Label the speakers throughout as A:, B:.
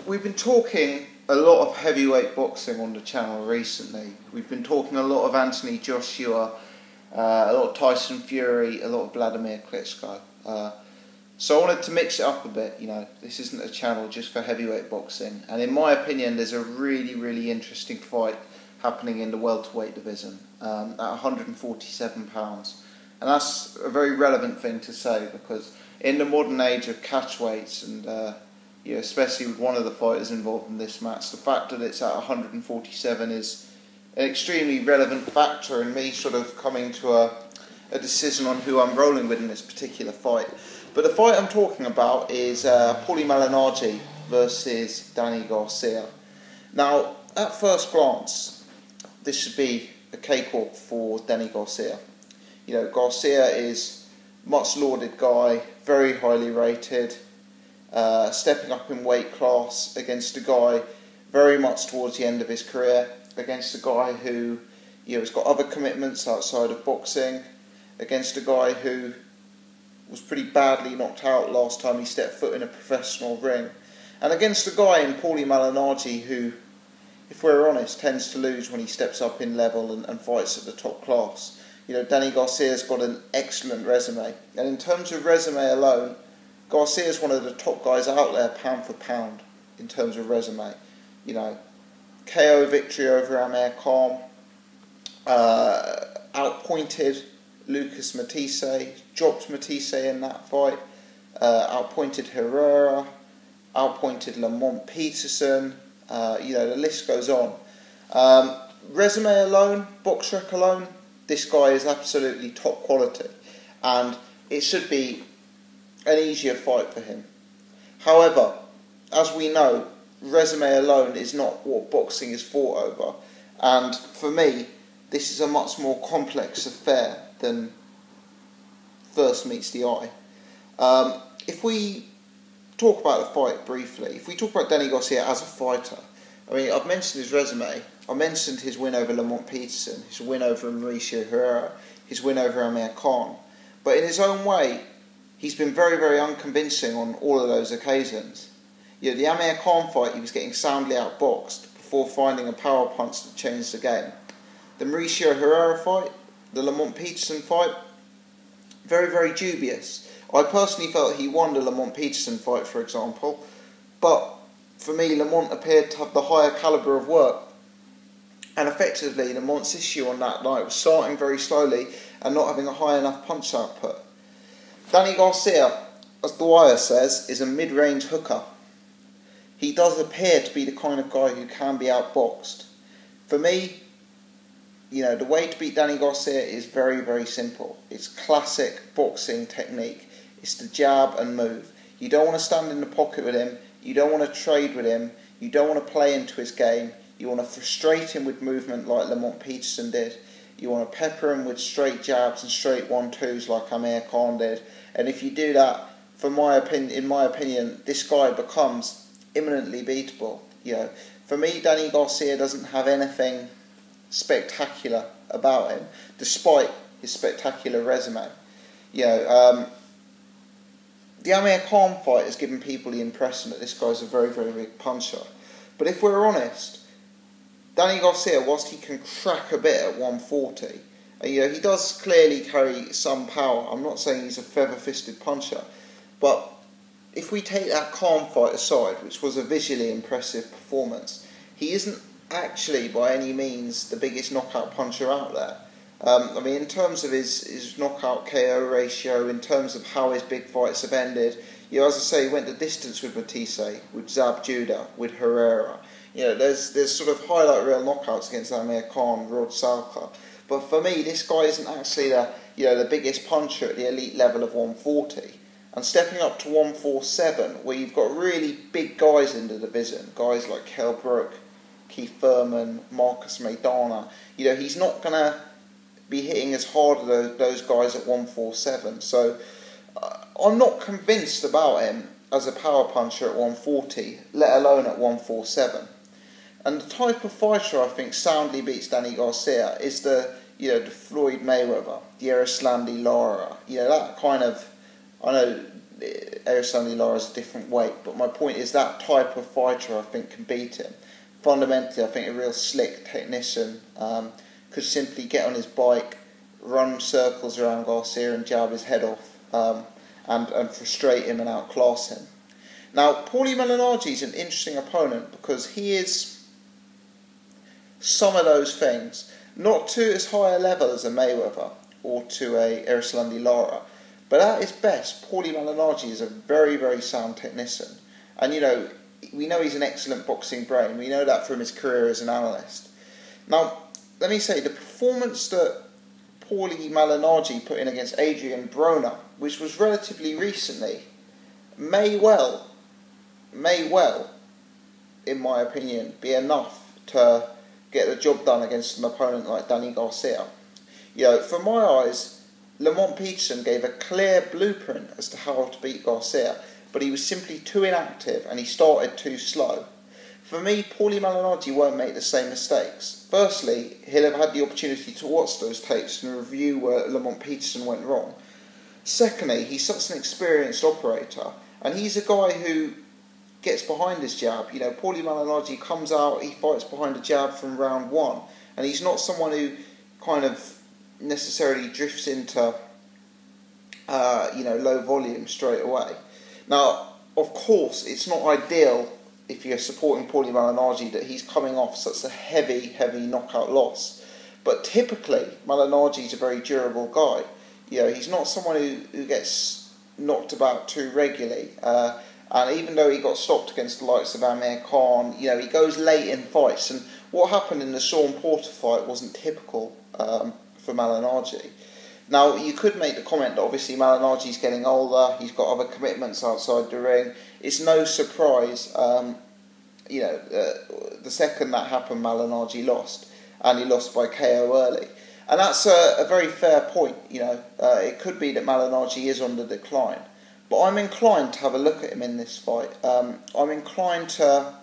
A: we've been talking a lot of heavyweight boxing on the channel recently. We've been talking a lot of Anthony Joshua, a lot of Tyson Fury, a lot of Vladimir Klitschko. So I wanted to mix it up a bit. You know, this isn't a channel just for heavyweight boxing. And in my opinion, there's a really interesting fight happening in the welterweight division at 147 pounds. And that's a very relevant thing to say, because in the modern age of catchweights and especially with one of the fighters involved in this match, the fact that it's at 147 is an extremely relevant factor in me sort of coming to a decision on who I'm rolling with in this particular fight. But the fight I'm talking about is Paulie Malignaggi versus Danny Garcia. Now, at first glance, this should be a cakewalk for Danny Garcia. You know, Garcia is a much lauded guy, very highly rated, stepping up in weight class against a guy very much towards the end of his career, against a guy who has got other commitments outside of boxing, against a guy who was pretty badly knocked out last time he stepped foot in a professional ring, and against a guy in Paulie Malignaggi who, if we're honest, tends to lose when he steps up in level and fights at the top class. You know, Danny Garcia's got an excellent resume, and in terms of resume alone, Garcia's one of the top guys out there pound for pound in terms of resume. You know, KO victory over Amir Khan, outpointed Lucas Matisse, dropped Matisse in that fight, outpointed Herrera, outpointed Lamont Peterson, the list goes on. Resume alone, box rec alone, this guy is absolutely top quality, and it should be an easier fight for him. However, as we know, resume alone is not what boxing is fought over, and for me, this is a much more complex affair than first meets the eye. If we talk about the fight briefly, if we talk about Danny Garcia as a fighter, I mean, I've mentioned his resume. I mentioned his win over Lamont Peterson, his win over Mauricio Herrera, his win over Amir Khan. But in his own way, he's been very unconvincing on all of those occasions. You know, the Amir Khan fight, he was getting soundly outboxed before finding a power punch that changed the game. The Mauricio Herrera fight, the Lamont Peterson fight, very dubious. I personally felt he won the Lamont Peterson fight, for example, but for me, Lamont appeared to have the higher calibre of work, and effectively Lamont's issue on that night was starting very slowly and not having a high enough punch output. Danny Garcia, as Dwyer says, is a mid-range hooker. He does appear to be the kind of guy who can be outboxed. For me, the way to beat Danny Garcia is very simple. It's classic boxing technique. It's the jab and move. You don't want to stand in the pocket with him. You don't want to trade with him. You don't want to play into his game. You want to frustrate him with movement like Lamont Peterson did. You want to pepper him with straight jabs and straight 1-2s like Amir Khan did. And if you do that, in my opinion, this guy becomes imminently beatable. For me, Danny Garcia doesn't have anything spectacular about him, despite his spectacular resume. The Amir Khan fight has given people the impression that this guy's a very big puncher. But if we're honest, Danny Garcia, whilst he can crack a bit at 140, he does clearly carry some power. I'm not saying he's a feather-fisted puncher, but if we take that Khan fight aside, which was a visually impressive performance, he isn't actually by any means the biggest knockout puncher out there. In terms of his knockout KO ratio, in terms of how his big fights have ended, as I say, he went the distance with Matisse, with Zab Judah, with Herrera. There's sort of highlight reel knockouts against Amir Khan, Rod Salka. But for me, this guy isn't actually the biggest puncher at the elite level of 140. And stepping up to 147, where you've got really big guys in the division, guys like Kell Brook, Keith Thurman, Marcus Maidana, he's not going to be hitting as hard as those guys at 147. So I'm not convinced about him as a power puncher at 140, let alone at 147. And the type of fighter I think soundly beats Danny Garcia is the Floyd Mayweather, the Erislandy Lara, that kind of, I know Erislandy Lara's a different weight, but my point is that type of fighter I think can beat him. Fundamentally, I think a real slick technician could simply get on his bike, run circles around Garcia and jab his head off and frustrate him and outclass him. Now, Paulie Malignaggi is an interesting opponent because he is some of those things, not to as high a level as a Mayweather or to a Erislandy Lara, but at his best, Paulie Malignaggi is a very, very sound technician. And we know he's an excellent boxing brain. We know that from his career as an analyst. Now, let me say, the performance that Paulie Malignaggi put in against Adrian Broner, which was relatively recently, may well, in my opinion, be enough to get the job done against an opponent like Danny Garcia. From my eyes, Lamont Peterson gave a clear blueprint as to how to beat Garcia, but he was simply too inactive and he started too slow. For me, Paulie Malignaggi won't make the same mistakes. Firstly, he'll have had the opportunity to watch those tapes and review where Lamont Peterson went wrong. Secondly, he's such an experienced operator, and he's a guy who gets behind his jab. Paulie Malignaggi comes out, he fights behind a jab from round one, and he's not someone who kind of necessarily drifts into low volume straight away. Now, of course, it's not ideal if you're supporting Paulie Malignaggi that he's coming off such a heavy knockout loss. But typically, Malignaggi's a very durable guy. He's not someone who gets knocked about too regularly. And even though he got stopped against the likes of Amir Khan, he goes late in fights. And what happened in the Sean Porter fight wasn't typical for Malignaggi. Now, you could make the comment that obviously Malignaggi's getting older, he's got other commitments outside the ring. It's no surprise, the second that happened, Malignaggi lost, and he lost by KO early. And that's a very fair point, it could be that Malignaggi is on the decline. But I'm inclined to have a look at him in this fight. I'm inclined to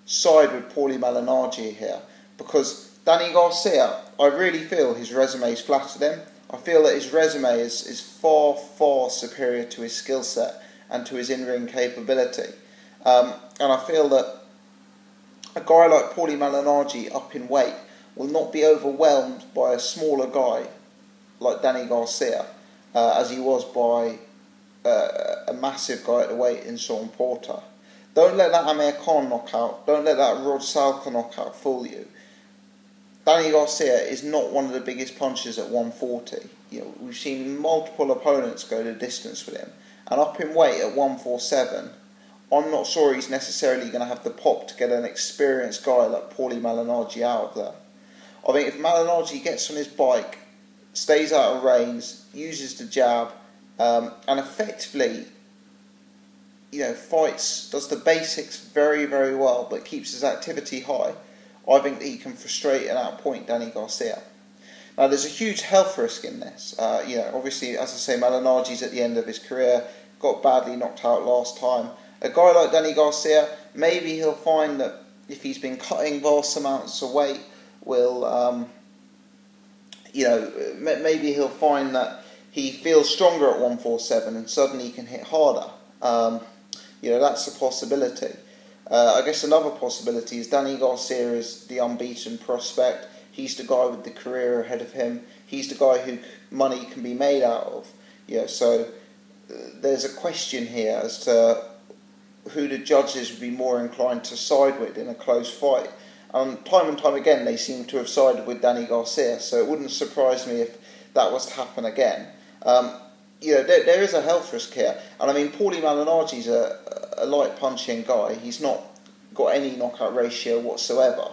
A: side with Paulie Malignaggi here, because Danny Garcia, I really feel his resume's flattered him. I feel that his resume is far, far superior to his skill set and to his in-ring capability. And I feel that a guy like Paulie Malignaggi up in weight will not be overwhelmed by a smaller guy like Danny Garcia, as he was by a massive guy at the weight in Sean Porter. Don't let that Amir Khan knockout, don't let that Rod Salka knockout fool you. Danny Garcia is not one of the biggest punchers at 140. We've seen multiple opponents go the distance with him. And up in weight at 147, I'm not sure he's necessarily going to have the pop to get an experienced guy like Paulie Malignaggi out of there. I think if Malignaggi gets on his bike, stays out of range, uses the jab, and effectively, fights, does the basics very, very well, but keeps his activity high, I think that he can frustrate and outpoint Danny Garcia. Now, there's a huge health risk in this. Obviously, as I say, Malignaggi's at the end of his career, got badly knocked out last time. A guy like Danny Garcia, maybe he'll find that if he's been cutting vast amounts of weight, maybe he'll find that he feels stronger at 147 and suddenly he can hit harder. That's a possibility. I guess another possibility is Danny Garcia is the unbeaten prospect. He's the guy with the career ahead of him. He's the guy who money can be made out of. So there's a question here as to who the judges would be more inclined to side with in a close fight. Time and time again, they seem to have sided with Danny Garcia, so it wouldn't surprise me if that was to happen again. There is a health risk here. And Paulie Malignaggi's a light punching guy. He's not got any knockout ratio whatsoever.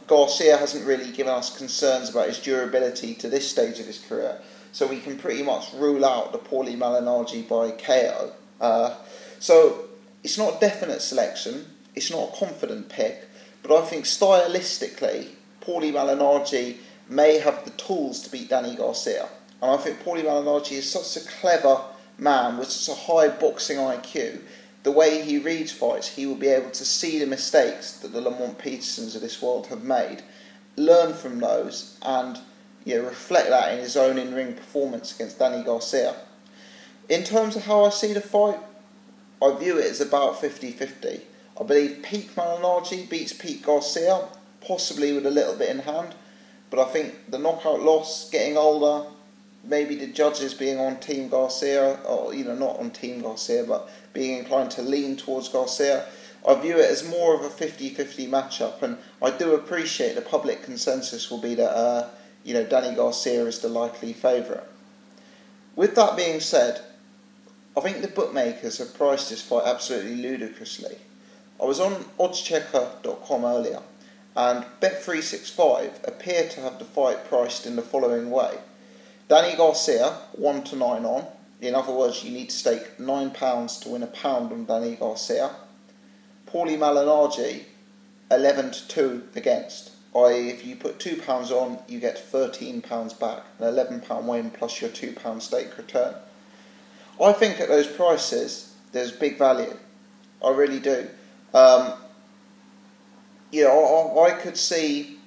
A: Garcia hasn't really given us concerns about his durability to this stage of his career, so we can pretty much rule out the Paulie Malignaggi by KO. So it's not a definite selection, it's not a confident pick, but I think stylistically Paulie Malignaggi may have the tools to beat Danny Garcia. And I think Paulie Malignaggi is such a clever man with such a high boxing IQ. The way he reads fights, he will be able to see the mistakes that the Lamont Petersons of this world have made, learn from those, and reflect that in his own in-ring performance against Danny Garcia. In terms of how I see the fight, I view it as about 50-50. I believe peak Malignaggi beats peak Garcia, possibly with a little bit in hand. But I think the knockout loss, getting older, maybe the judges being on Team Garcia, or not on Team Garcia, but being inclined to lean towards Garcia, I view it as more of a 50-50 matchup. And I do appreciate the public consensus will be that Danny Garcia is the likely favourite. With that being said, I think the bookmakers have priced this fight absolutely ludicrously. I was on oddschecker.com earlier, and Bet365 appear to have the fight priced in the following way. Danny Garcia, 1-9 on. In other words, you need to stake £9 to win £1 on Danny Garcia. Paulie Malignaggi, 11-2 against. I.e., if you put £2 on, you get £13 back, an £11 win plus your £2 stake return. I think at those prices, there's big value. I really do. I could see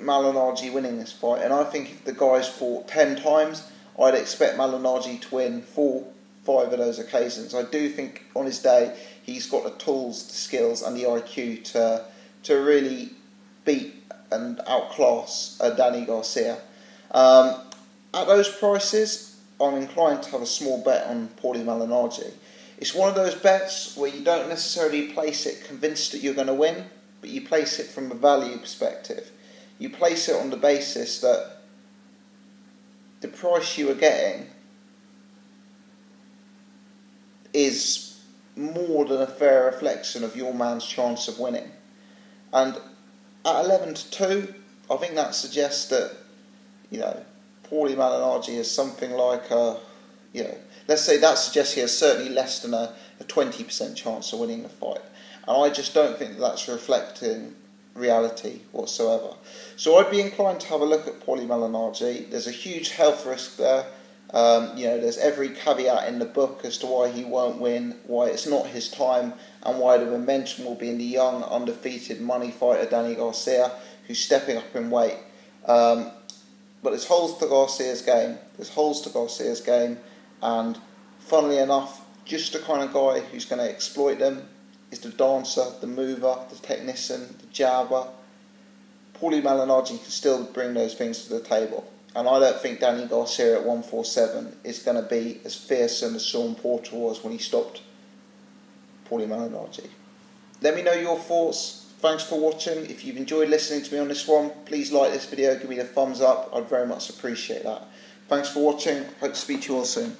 A: Malignaggi winning this fight, and I think if the guys fought 10 times, I'd expect Malignaggi to win 4-5 of those occasions. I do think on his day, he's got the tools, the skills, and the IQ to really beat and outclass Danny Garcia. At those prices, I'm inclined to have a small bet on Paulie Malignaggi. It's one of those bets where you don't necessarily place it convinced that you're going to win, but you place it from a value perspective. You place it on the basis that the price you are getting is more than a fair reflection of your man's chance of winning. And at 11-2, I think that suggests that, Paulie Malignaggi is something like let's say that suggests he has certainly less than a 20% chance of winning the fight. And I just don't think that's reflecting reality whatsoever. So I'd be inclined to have a look at Paulie Malignaggi. There's a huge health risk there. There's every caveat in the book as to why he won't win, why it's not his time, and why the momentum will be in the young, undefeated money fighter Danny Garcia, who's stepping up in weight. But there's holes to Garcia's game. And funnily enough, just the kind of guy who's going to exploit them is the dancer, the mover, the technician, the jabber. Paulie Malignaggi can still bring those things to the table. And I don't think Danny Garcia at 147 is going to be as fearsome as Sean Porter was when he stopped Paulie Malignaggi. Let me know your thoughts. Thanks for watching. If you've enjoyed listening to me on this one, please like this video, give me a thumbs up. I'd very much appreciate that. Thanks for watching. Hope to speak to you all soon.